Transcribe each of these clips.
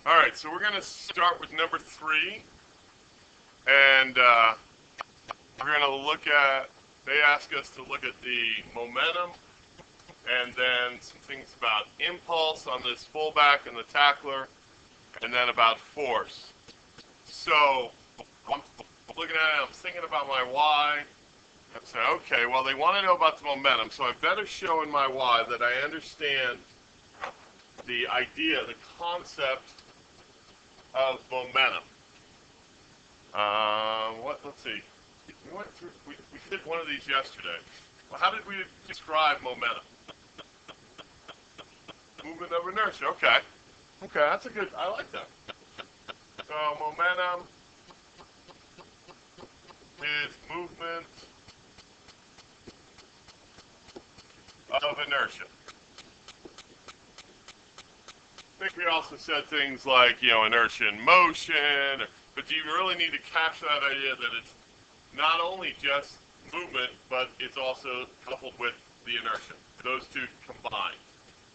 All right, so we're going to start with number 3, and we're going to look at, they ask us to look at the momentum and then some things about impulse on this fullback and the tackler, and then about force. So I'm looking at it, I'm thinking about my why. I'm saying, okay, well, they want to know about the momentum, so I better show in my why that I understand the idea, the concept of momentum. Let's see. We went through, we did one of these yesterday. Well, how did we describe momentum? Movement of inertia. Okay. Okay, that's a good, I like that. So momentum is movement of inertia. I think we also said things like, inertia in motion, but do you really need to capture that idea that it's not only just movement, but it's also coupled with the inertia? Those two combined.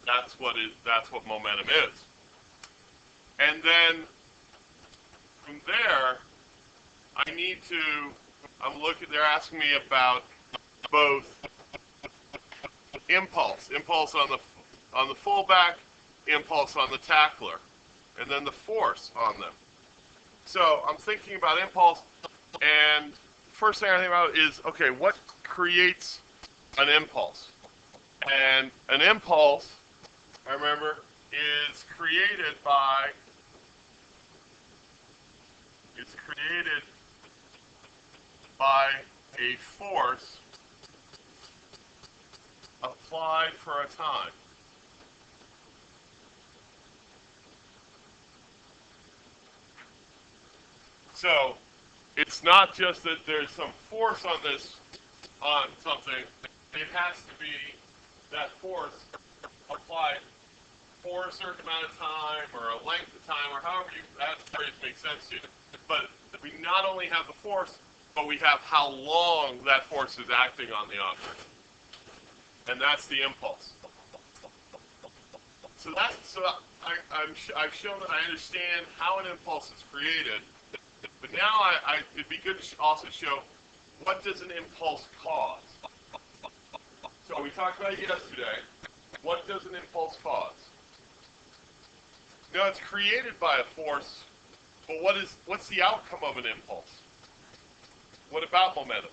That's what momentum is. And then from there, they're asking me about both impulse on the fullback, impulse on the tackler, and then the force on them. So I'm thinking about impulse, and first thing I think about is, okay, what creates an impulse? And an impulse, I remember, is created by a force applied for a time. So it's not just that there's some force on something. It has to be that force applied for a certain amount of time or a length of time or however that phrase makes sense to you. But we not only have the force, but we have how long that force is acting on the object. And that's the impulse. So I've shown that I understand how an impulse is created, but now it'd be good to also show what does an impulse cause. So we talked about it yesterday. What does an impulse cause? Now it's created by a force, but what's the outcome of an impulse? What about momentum?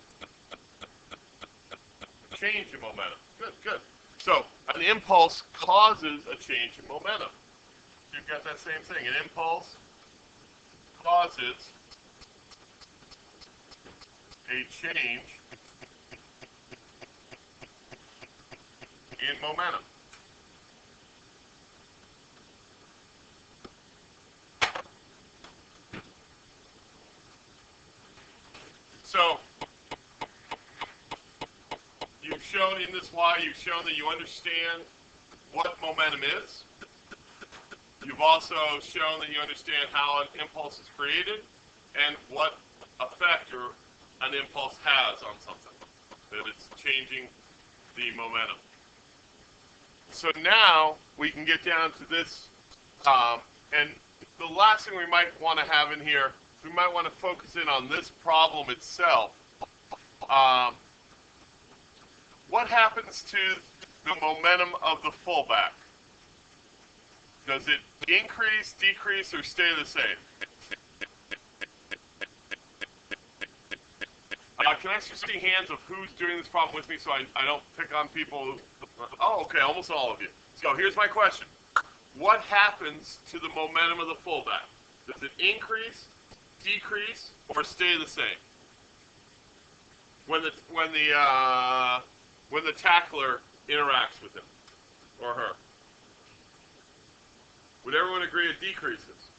Change in momentum. Good. So an impulse causes a change in momentum. You've got that same thing. An impulse causes a change in momentum. So you've shown in this why, you've shown that you understand what momentum is. You've also shown that you understand how an impulse is created and what effect an impulse has on something, that it's changing the momentum. So now we can get down to this, and the last thing we might want to have in here, we might want to focus in on this problem itself. What happens to the momentum of the fullback? Does it increase, decrease, or stay the same? Can I just see hands of who's doing this problem with me so I don't pick on people? Oh, okay, almost all of you. So here's my question. What happens to the momentum of the fullback? Does it increase, decrease, or stay the same? When the tackler interacts with him or her? Would everyone agree it decreases?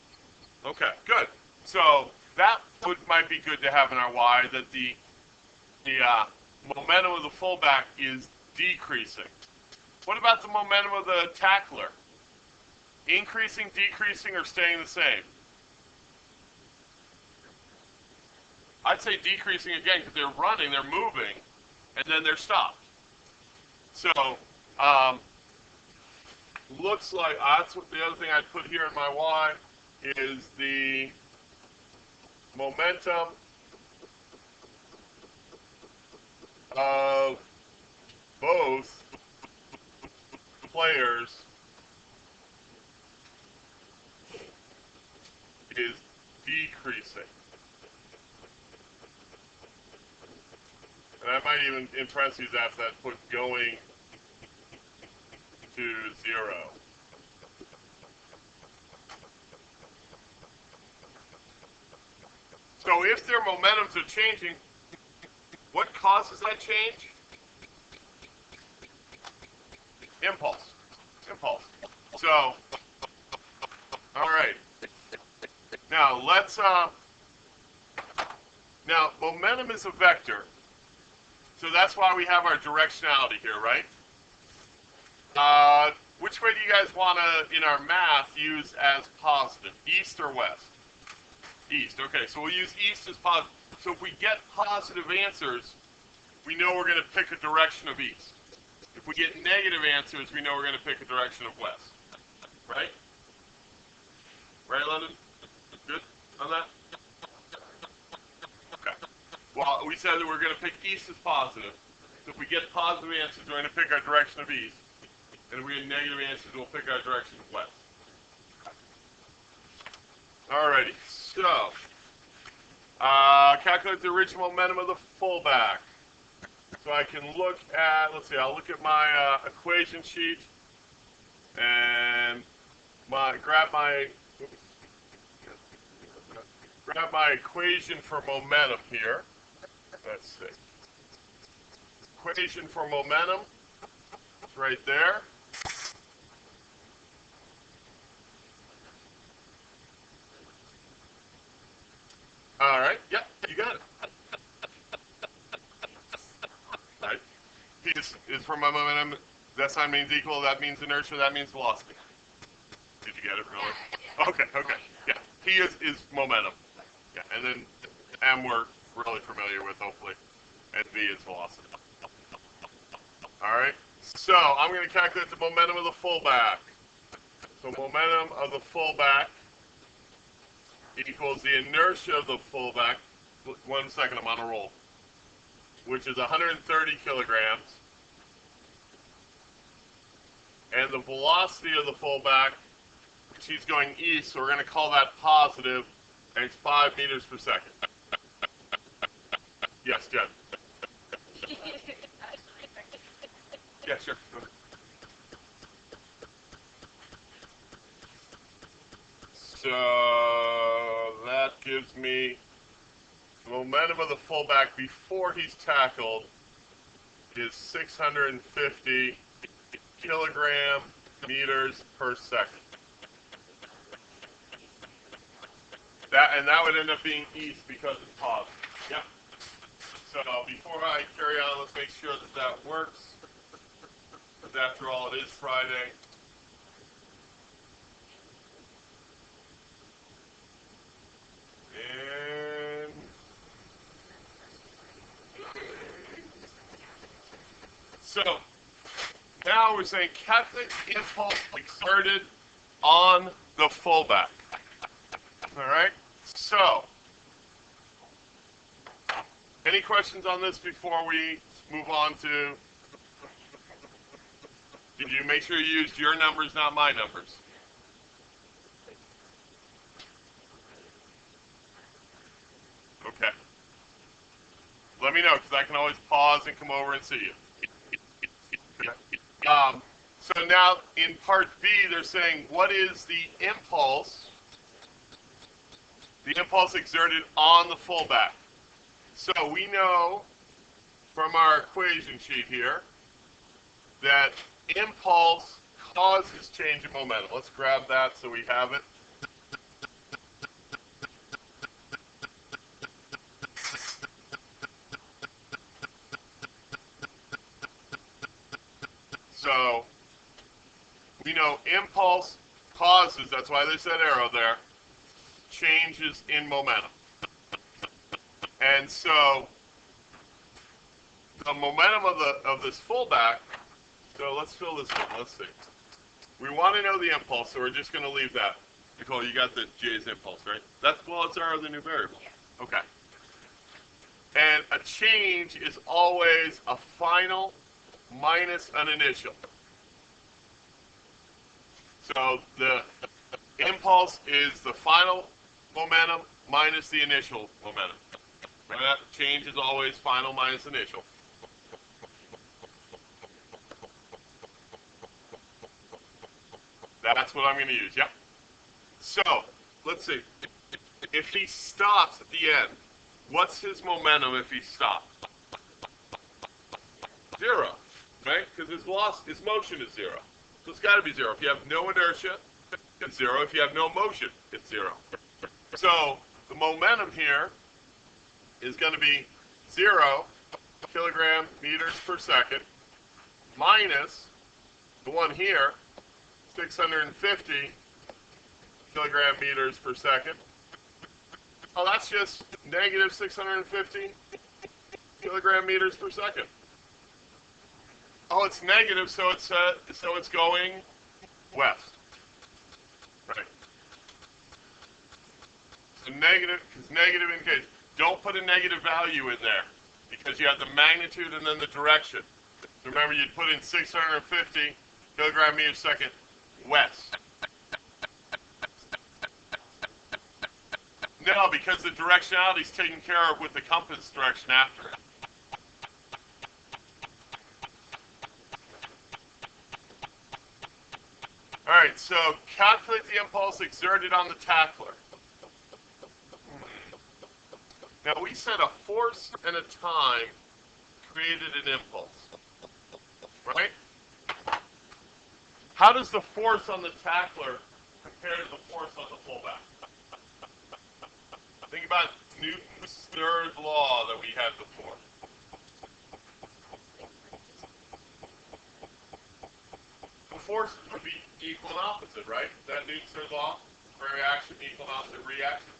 Okay, good. So that might be good to have in our why, that the momentum of the fullback is decreasing. What about the momentum of the tackler? Increasing, decreasing, or staying the same? I'd say decreasing again, because they're running, they're moving, and then they're stopped. So, looks like that's what the other thing I'd put here in my why. is the momentum of both players is decreasing. And I might even, in parentheses after that, put going to 0. So if their momentums are changing, what causes that change? Impulse. Impulse. So, all right. Now let's. Now momentum is a vector, so that's why we have our directionality here, right? Which way do you guys want to, in our math, use as positive? East or west? East. Okay, so we'll use east as positive. So if we get positive answers, we know we're going to pick a direction of east. If we get negative answers, we know we're going to pick a direction of west. Right? Right, London? Good on that? Okay. Well, we said that we're going to pick east as positive. So if we get positive answers, we're going to pick our direction of east. And if we get negative answers, we'll pick our direction of west. Alrighty, so calculate the original momentum of the fullback. So I can look at, let's see, I'll look at my equation sheet and grab my equation for momentum here. Let's see. Equation for momentum, it's right there. All right, yep, you got it. Right. P is for my momentum. That sign means equal. That means inertia. That means velocity. Did you get it, really? Okay. Yeah, P is momentum. Yeah, and then M we're really familiar with, hopefully, and V is velocity. All right. So I'm going to calculate the momentum of the fullback. So momentum of the fullback equals the inertia of the fullback. 1 second, I'm on a roll. Which is 130 kilograms. And the velocity of the fullback, which he's going east, so we're going to call that positive, and it's 5 meters per second. Yes, Jen. Yeah, sure. So that gives me the momentum of the fullback before he's tackled is 650 kilogram meters per second. That would end up being east because it's positive. Yep. So before I carry on, let's make sure that that works. Because after all, it is Friday. And so now we're saying calculate impulse exerted on the fullback. All right. So, any questions on this before we move on to? Did you make sure you used your numbers, not my numbers? Okay. Let me know, because I can always pause and come over and see you. So now in part B, they're saying, what is the impulse exerted on the fullback? So we know from our equation sheet here that impulse causes change in momentum. Let's grab that so we have it. So we know impulse causes, that's why there's that arrow there, changes in momentum. And so the momentum of this fullback, so let's fill this in, let's see. We want to know the impulse, so we're just going to leave that. Nicole, you got the J is impulse, right? It's our other new variable. Okay. And a change is always a final minus an initial. So the impulse is the final momentum minus the initial momentum. Right? That change is always final minus initial. That's what I'm going to use, yep. So, let's see. If he stops at the end, what's his momentum if he stops? 0, right? Because his motion is 0. So it's got to be 0. If you have no inertia, it's 0. If you have no motion, it's 0. So the momentum here is going to be 0 kilogram meters per second minus the one here, 650 kilogram meters per second. Oh, that's just negative 650 kilogram meters per second. Oh, it's negative, so it's going west. Right. So negative, because negative indicates, don't put a negative value in there, because you have the magnitude and then the direction. Remember, you'd put in 650 kilogram meters per second west. No, because the directionality is taken care of with the compass direction after it. All right, so calculate the impulse exerted on the tackler. Now, we said a force and a time created an impulse, right? How does the force on the tackler compare to the force on the fullback? Think about Newton's third law that we had before. The forces would be equal and opposite, right? That Newton's third law for reaction, equal and opposite reaction.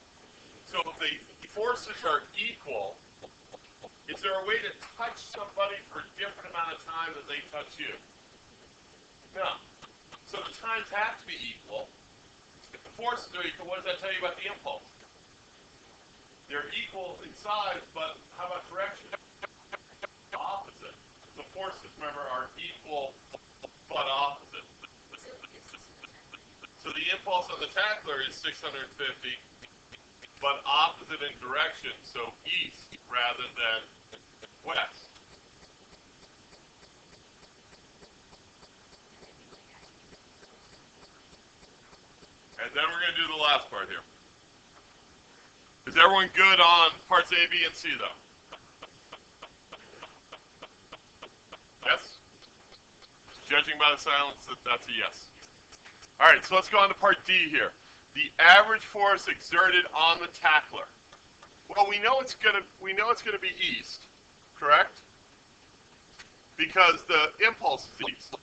So if the forces are equal, is there a way to touch somebody for a different amount of time than they touch you? No. So the times have to be equal. If the forces are equal, what does that tell you about the impulse? They're equal in size, but how about direction? Opposite. The forces, remember, are equal but opposite. So the impulse on the tackler is 650, but opposite in direction, so east rather than west. And then we're going to do the last part here. Is everyone good on parts A, B, and C, though? Yes? Judging by the silence, that's a yes. All right, so let's go on to part D here. The average force exerted on the tackler. Well, we know it's going to be east, correct? Because the impulse is east.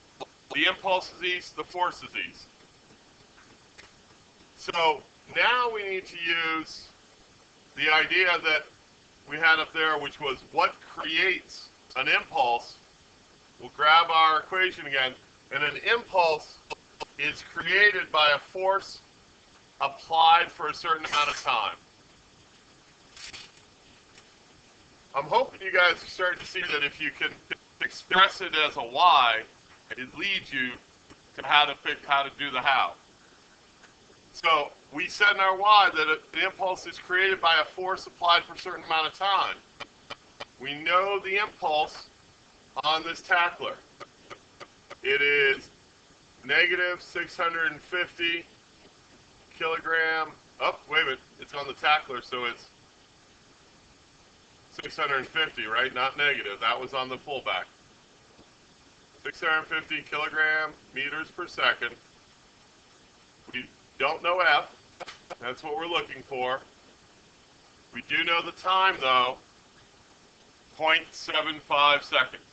The impulse is east, the force is east. So now we need to use the idea that we had up there, which was what creates an impulse. We'll grab our equation again, and an impulse is created by a force applied for a certain amount of time. I'm hoping you guys are starting to see that if you can express it as a y, it leads you to how to do the how. So we said in our y that the impulse is created by a force applied for a certain amount of time. We know the impulse on this tackler. It is negative 650 kilogram. Oh, wait a minute. It's on the tackler, so it's 650, right? Not negative. That was on the fullback. 650 kilogram meters per second. We don't know F. That's what we're looking for. We do know the time, though. 0.75 seconds.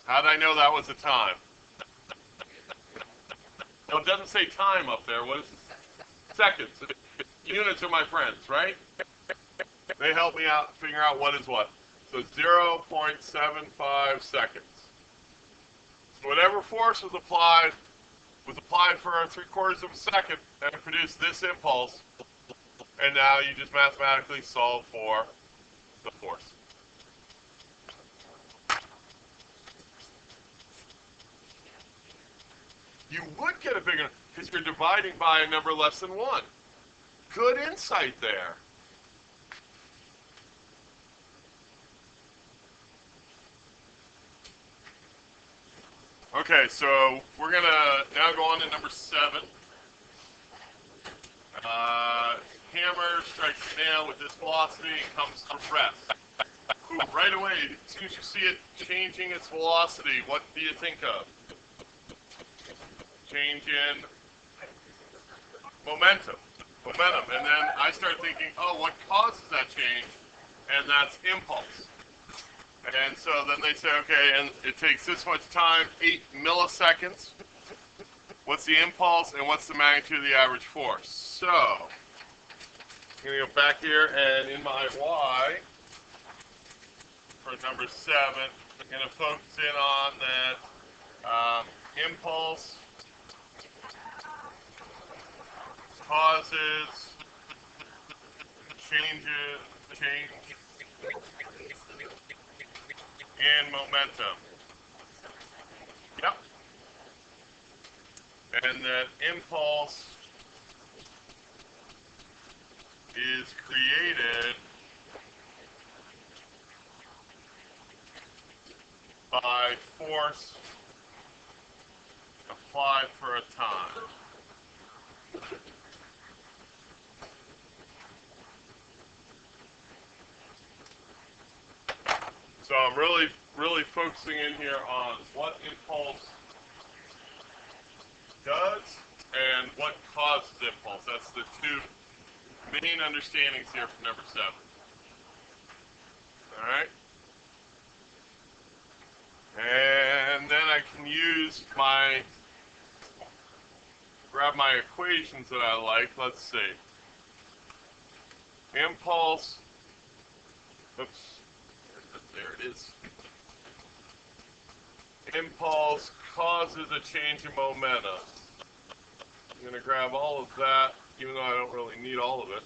How did I know that was the time? No, it doesn't say time up there. What is it? Seconds. Units are my friends, right? They help me out figure out what is what. So 0.75 seconds. So whatever force was applied was applied for 3/4 of a second and produced this impulse. And now you just mathematically solve for the force. You would get a bigger, because you're dividing by a number less than 1. Good insight there. Okay, so we're going to now go on to number 7. Hammer strikes the nail with this velocity and comes to rest. Right away, as soon as you see it changing its velocity, what do you think of? Change in momentum. And then I start thinking, oh, what causes that change? And that's impulse. And so then they say, okay, and it takes this much time, 8 milliseconds. What's the impulse and what's the magnitude of the average force? So, I'm going to go back here and in my Y, for number 7, I'm going to focus in on that impulse causes change in momentum. Yep. And that impulse is created by force applied for a time. So I'm really focusing in here on what impulse does and what causes impulse. That's the two main understandings here for number 7. All right? And then I can use grab my equations that I like. Let's see. Impulse, oops, there it is. Impulse causes a change in momentum. I'm going to grab all of that, even though I don't really need all of it.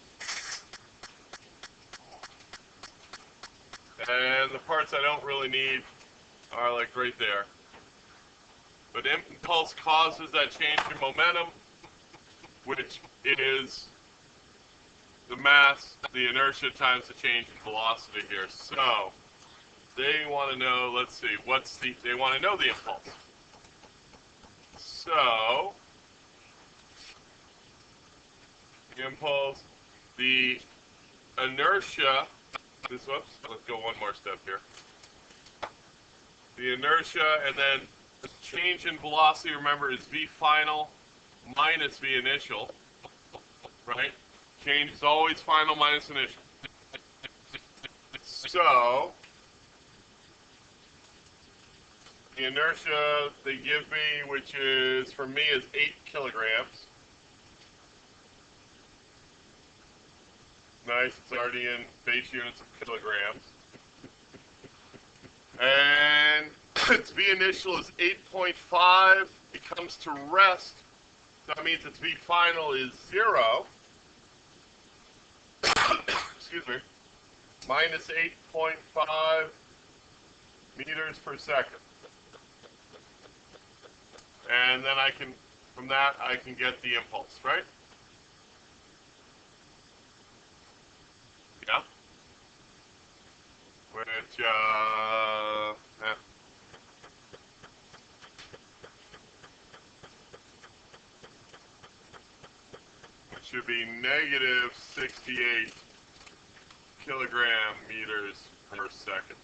And the parts I don't really need are like right there. But impulse causes that change in momentum, which is the mass, the inertia times the change in velocity here. So they want to know, let's see, they want to know the impulse. So the impulse, the inertia, let's go one more step here. The inertia, and then the change in velocity, remember, is v final minus v initial, right? Change is always final minus initial. So the inertia they give me, which is, for me, is 8 kilograms. Nice, it's already in base units of kilograms. And its V initial is 8.5. It comes to rest. That means its V final is 0. Excuse me. Minus 8.5 meters per second. And then from that, I can get the impulse, right? Yeah. Which, which should be negative 68 kilogram meters per second.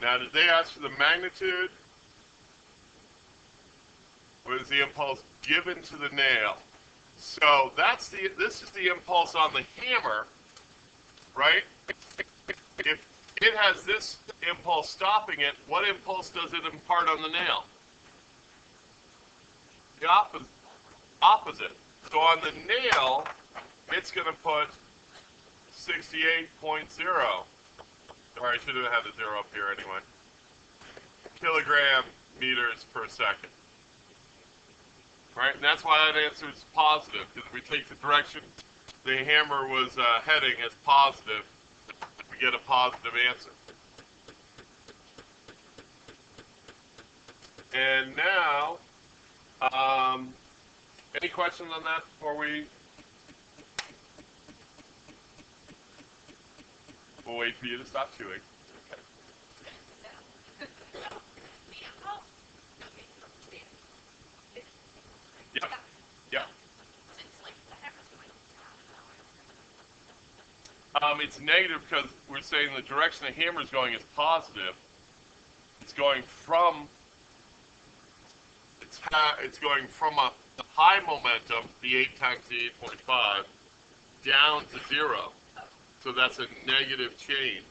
Now, did they ask for the magnitude? What is the impulse given to the nail? So this is the impulse on the hammer, right? If it has this impulse stopping it, what impulse does it impart on the nail? The opposite. So on the nail, it's going to put 68.0. Or I should have had the 0 up here anyway. Kilogram meters per second. Right, and that's why that answer is positive, because if we take the direction the hammer was heading as positive, we get a positive answer. And now, any questions on that before we'll wait for you to stop chewing. Yep. Yep. It's negative because we're saying the direction the hammer is going is positive. It's going from a high momentum, the 8 times the 8.5, down to 0. So that's a negative change.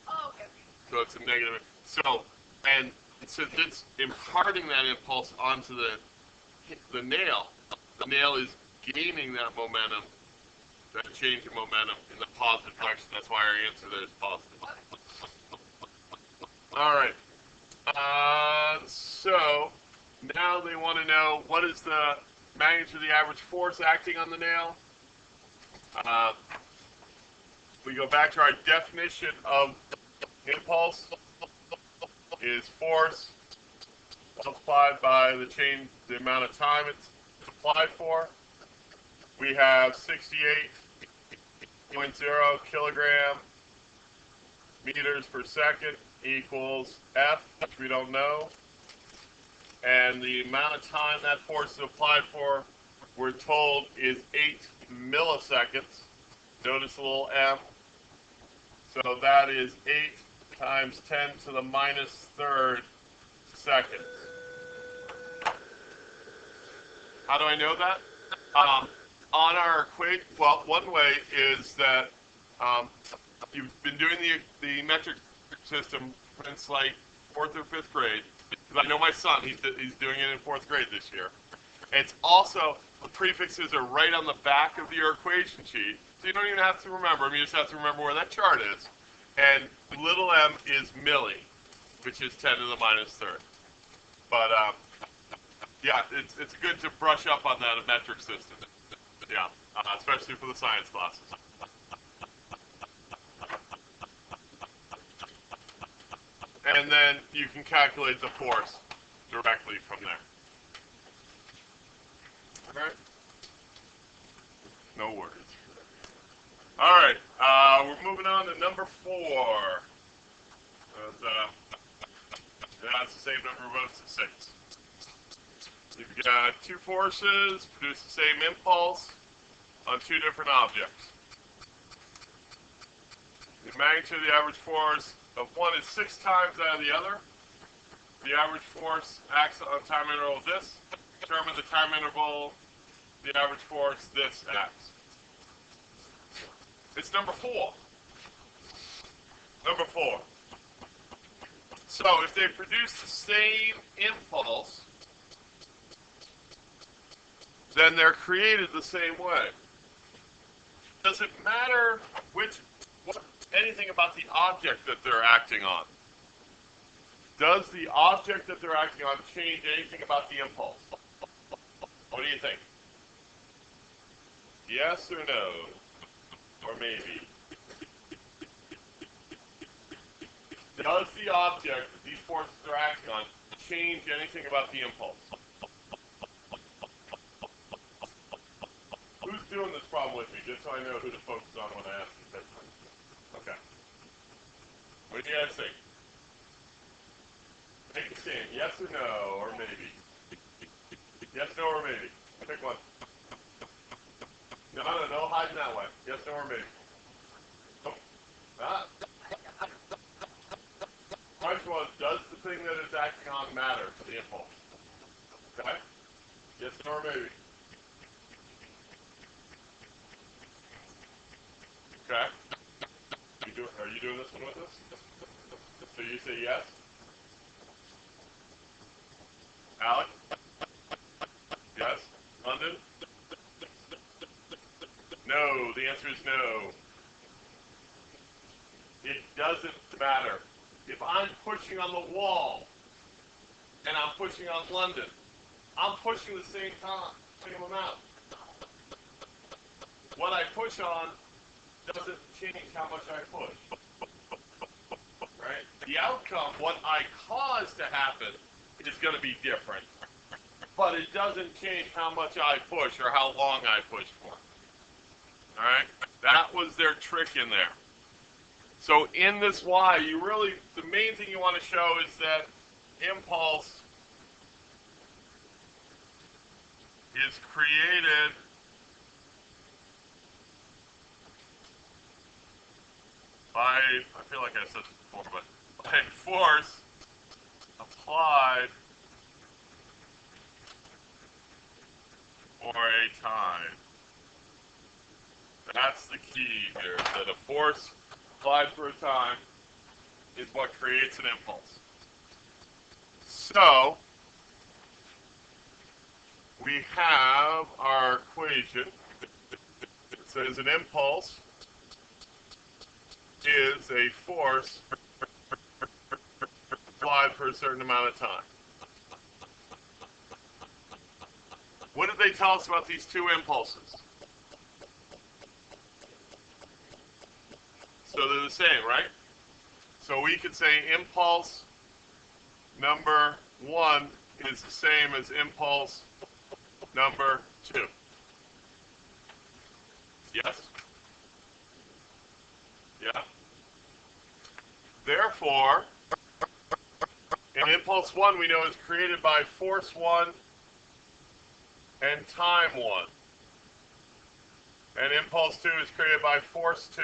Oh, okay. So it's a negative. So it's imparting that impulse onto the nail. The nail is gaining that momentum, that change in momentum in the positive direction. That's why our answer there is positive. All right. So now they want to know what is the magnitude of the average force acting on the nail. We go back to our definition of impulse is force multiplied by the amount of time it's applied for. We have 68.0 kilogram meters per second equals F, which we don't know. And the amount of time that force is applied for, we're told, is 8 milliseconds. Notice the little m. So that is 8 times 10 to the minus third seconds. How do I know that? On our equation, well, one way is that you've been doing the metric system since like 4th or 5th grade. Because I know my son, he's doing it in 4th grade this year. It's also, the prefixes are right on the back of your equation sheet, so you don't even have to remember them, you just have to remember where that chart is. And little m is milli, which is 10 to the minus third. But, yeah, it's good to brush up on that metric system. Yeah, especially for the science classes. And then you can calculate the force directly from there. All right? No worries. All right, we're moving on to number 4. That's the same number of votes as 6. You've got 2 forces produce the same impulse on 2 different objects. The magnitude of the average force of one is 6 times that of the other. The average force acts on time interval this. Determine the time interval, the average force this acts. It's number 4. Number 4. So if they produce the same impulse, then they're created the same way. Does it matter anything about the object that they're acting on? Does the object that they're acting on change anything about the impulse? What do you think? Yes or no? Or maybe? Does the object that these forces are acting on change anything about the impulse? Who's doing this problem with me, just so I know who to focus on when I ask you this? Okay. What do you guys think? Take a stand. Yes or no, or maybe? Yes, no, or maybe? Pick one. No hiding that way. Yes, no, or maybe? Nope. Ah. Question was, does the thing that it's acting on matter to the impulse? Okay? Yes, no, or maybe? Okay? Are you doing this one with us? So you say yes? Alec? Yes? London? No. The answer is no. It doesn't matter. If I'm pushing on the wall and I'm pushing on London, I'm pushing the same amount. What I push on doesn't change how much I push. Right? The outcome, what I cause to happen, is going to be different. But it doesn't change how much I push or how long I push for. All right? That was their trick in there. So in this Y, the main thing you want to show is that impulse is created by, I feel like I said this before, but by force applied for a time. That's the key here, that a force applied for a time is what creates an impulse. So, we have our equation. It says an impulse is a force applied for a certain amount of time. What did they tell us about these two impulses? So they're the same, right? So we could say impulse number 1 is the same as impulse number 2. Yes? Yeah? Therefore, an impulse 1 we know is created by force 1 and time 1. And impulse 2 is created by force 2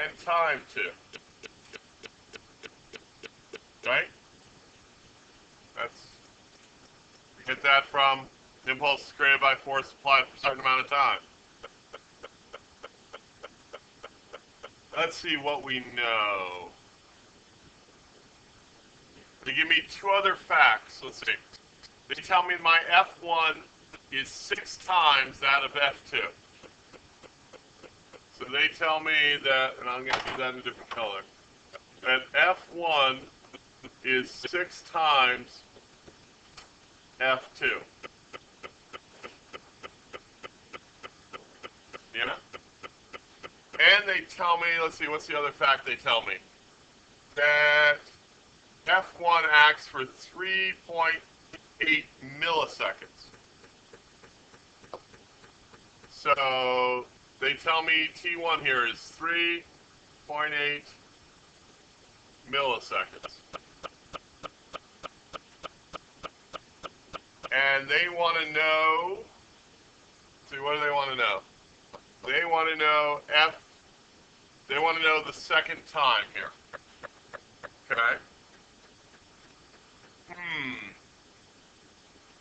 and time 2. Right? We get that from impulse is created by force applied for a certain amount of time. Let's see what we know. They give me 2 other facts. Let's see. They tell me my F1 is 6 times that of F2. So they tell me that, and I'm going to do that in a different color, that F1 is 6 times F2. Yeah? And they tell me, let's see, what's the other fact they tell me? That F1 acts for 3.8 milliseconds. So they tell me T1 here is 3.8 milliseconds. And they want to know, see, what do they want to know? They want to know they want to know the second time here. Okay?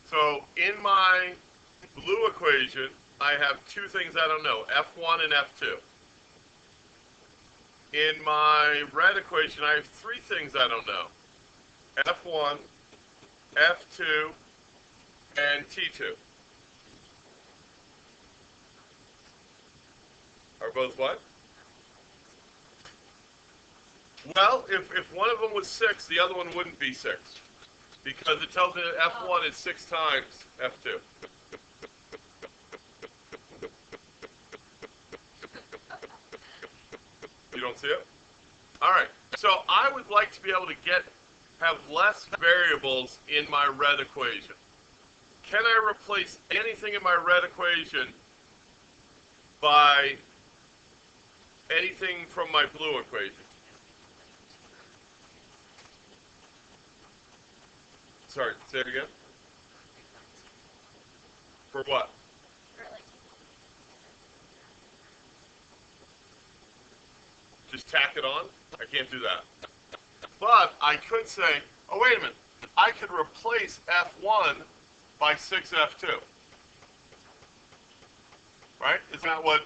So in my blue equation, I have 2 things I don't know, F1 and F2. In my red equation, I have 3 things I don't know, F1, F2, and T2. Are both what? Well, if one of them was 6, the other one wouldn't be 6. Because it tells me that F1 is 6 times F2. You don't see it? All right. So I would like to be able to have less variables in my red equation. Can I replace anything in my red equation by anything from my blue equation? Sorry, say it again. For what? Just tack it on? I can't do that. But I could say, oh, wait a minute. I could replace F1 by 6F2. Right? Isn't that what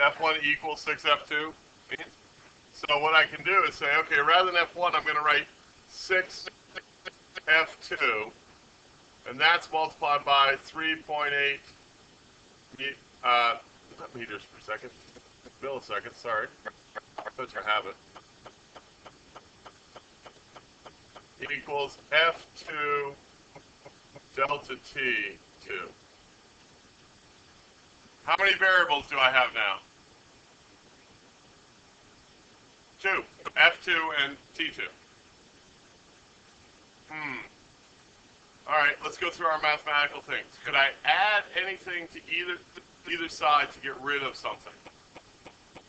F1 equals 6F2 means? So what I can do is say, okay, rather than F1, I'm going to write 6F2, and that's multiplied by 3.8 not meters per second, milliseconds, sorry. Such a habit. Equals F2 delta t2. How many variables do I have now? 2. F2 and T2. All right, let's go through our mathematical things. Could I add anything to either side to get rid of something?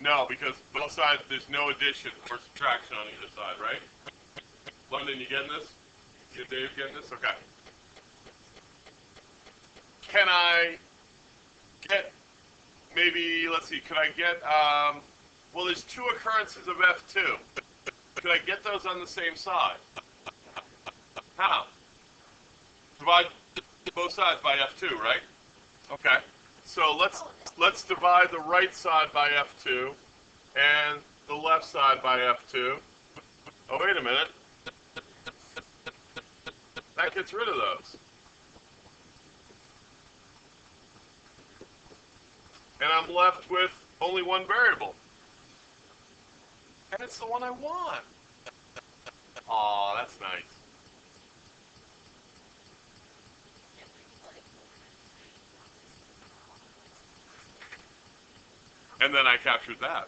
No, because both sides, there's no addition or subtraction on either side, right? London, you getting this? Is Dave getting this? Okay. Can I get, maybe, let's see, could I get, well, there's 2 occurrences of F2. Could I get those on the same side? How? Divide both sides by F2, right? Okay. So let's divide the right side by F2 and the left side by F2. Oh, wait a minute. That gets rid of those. And I'm left with only one variable. And it's the one I want. Aw, that's nice. And then I captured that.